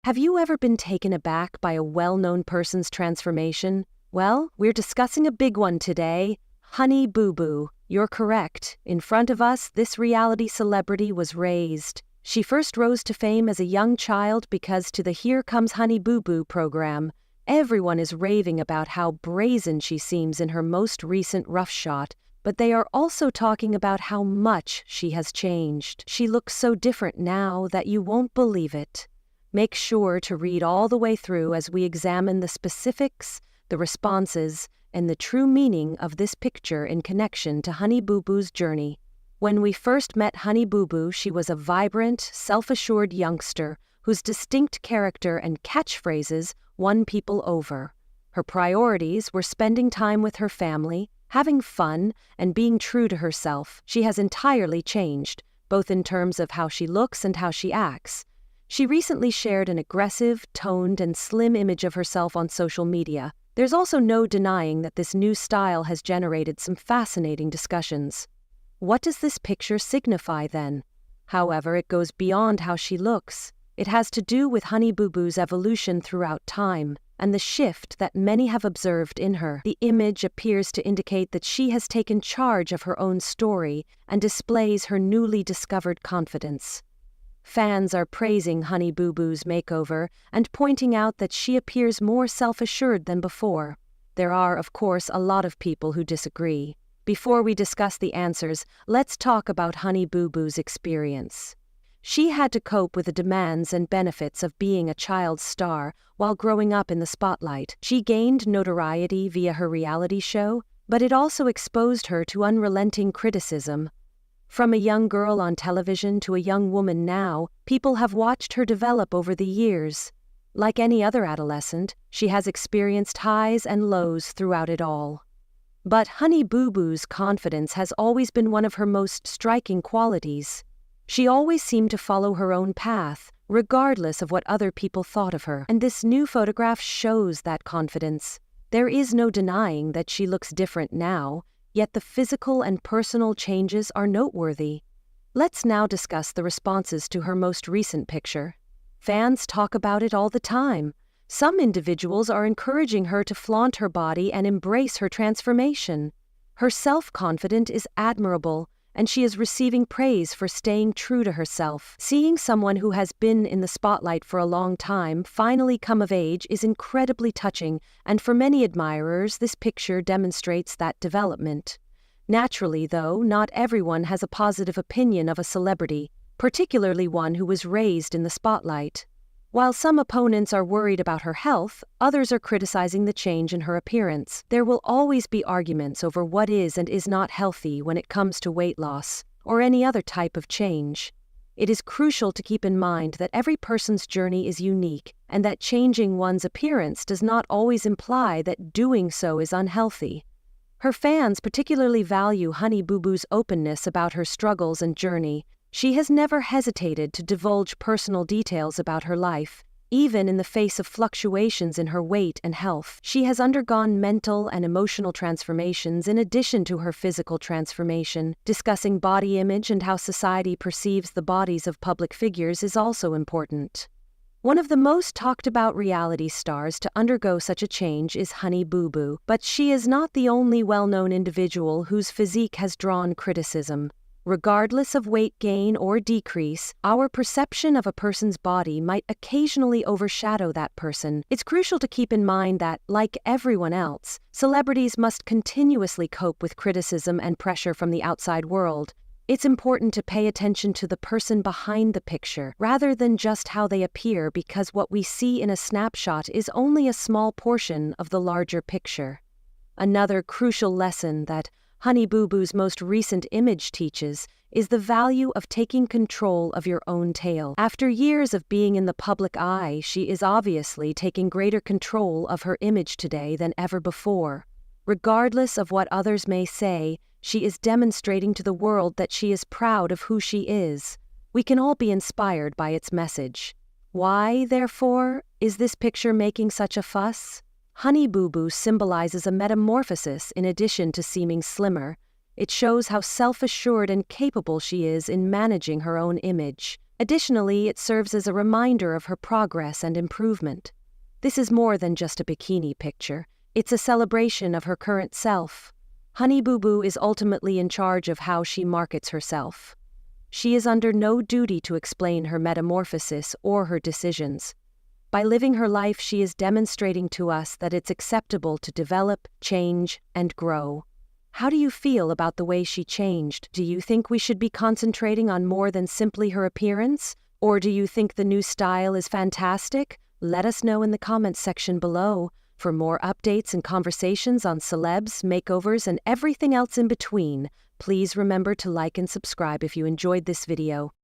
Have you ever been taken aback by a well-known person's transformation? Well, we're discussing a big one today. Honey Boo Boo. You're correct. In front of us, this reality celebrity was raised. She first rose to fame as a young child because to the Here Comes Honey Boo Boo program, everyone is raving about how brazen she seems in her most recent rough shot, but they are also talking about how much she has changed. She looks so different now that you won't believe it. Make sure to read all the way through as we examine the specifics, the responses, and the true meaning of this picture in connection to Honey Boo Boo's journey. When we first met Honey Boo Boo, she was a vibrant, self-assured youngster whose distinct character and catchphrases won people over. Her priorities were spending time with her family, having fun, and being true to herself. She has entirely changed, both in terms of how she looks and how she acts. She recently shared an aggressive, toned, and slim image of herself on social media. There's also no denying that this new style has generated some fascinating discussions. What does this picture signify then? However, it goes beyond how she looks. It has to do with Honey Boo Boo's evolution throughout time, and the shift that many have observed in her. The image appears to indicate that she has taken charge of her own story and displays her newly discovered confidence. Fans are praising Honey Boo Boo's makeover and pointing out that she appears more self-assured than before. There are, of course, a lot of people who disagree. Before we discuss the answers, let's talk about Honey Boo Boo's experience. She had to cope with the demands and benefits of being a child star while growing up in the spotlight. She gained notoriety via her reality show, but it also exposed her to unrelenting criticism. From a young girl on television to a young woman now, people have watched her develop over the years. Like any other adolescent, she has experienced highs and lows throughout it all. But Honey Boo Boo's confidence has always been one of her most striking qualities. She always seemed to follow her own path, regardless of what other people thought of her, and this new photograph shows that confidence. There is no denying that she looks different now, yet the physical and personal changes are noteworthy. Let's now discuss the responses to her most recent picture. Fans talk about it all the time. Some individuals are encouraging her to flaunt her body and embrace her transformation. Her self-confidence is admirable, and she is receiving praise for staying true to herself. Seeing someone who has been in the spotlight for a long time finally come of age is incredibly touching, and for many admirers, this picture demonstrates that development. Naturally, though, not everyone has a positive opinion of a celebrity, particularly one who was raised in the spotlight. While some opponents are worried about her health, others are criticizing the change in her appearance. There will always be arguments over what is and is not healthy when it comes to weight loss, or any other type of change. It is crucial to keep in mind that every person's journey is unique, and that changing one's appearance does not always imply that doing so is unhealthy. Her fans particularly value Honey Boo Boo's openness about her struggles and journey. She has never hesitated to divulge personal details about her life, even in the face of fluctuations in her weight and health. She has undergone mental and emotional transformations in addition to her physical transformation. Discussing body image and how society perceives the bodies of public figures is also important. One of the most talked about reality stars to undergo such a change is Honey Boo Boo, but she is not the only well-known individual whose physique has drawn criticism. Regardless of weight gain or decrease, our perception of a person's body might occasionally overshadow that person. It's crucial to keep in mind that, like everyone else, celebrities must continuously cope with criticism and pressure from the outside world. It's important to pay attention to the person behind the picture, rather than just how they appear, because what we see in a snapshot is only a small portion of the larger picture. Another crucial lesson that Honey Boo Boo's most recent image teaches is the value of taking control of your own tale. After years of being in the public eye, she is obviously taking greater control of her image today than ever before. Regardless of what others may say, she is demonstrating to the world that she is proud of who she is. We can all be inspired by its message. Why, therefore, is this picture making such a fuss? Honey Boo Boo symbolizes a metamorphosis in addition to seeming slimmer. It shows how self-assured and capable she is in managing her own image. Additionally, it serves as a reminder of her progress and improvement. This is more than just a bikini picture. It's a celebration of her current self. Honey Boo Boo is ultimately in charge of how she markets herself. She is under no duty to explain her metamorphosis or her decisions. By living her life, she is demonstrating to us that it's acceptable to develop, change, and grow. How do you feel about the way she changed? Do you think we should be concentrating on more than simply her appearance? Or do you think the new style is fantastic? Let us know in the comments section below. For more updates and conversations on celebs, makeovers, and everything else in between, please remember to like and subscribe if you enjoyed this video.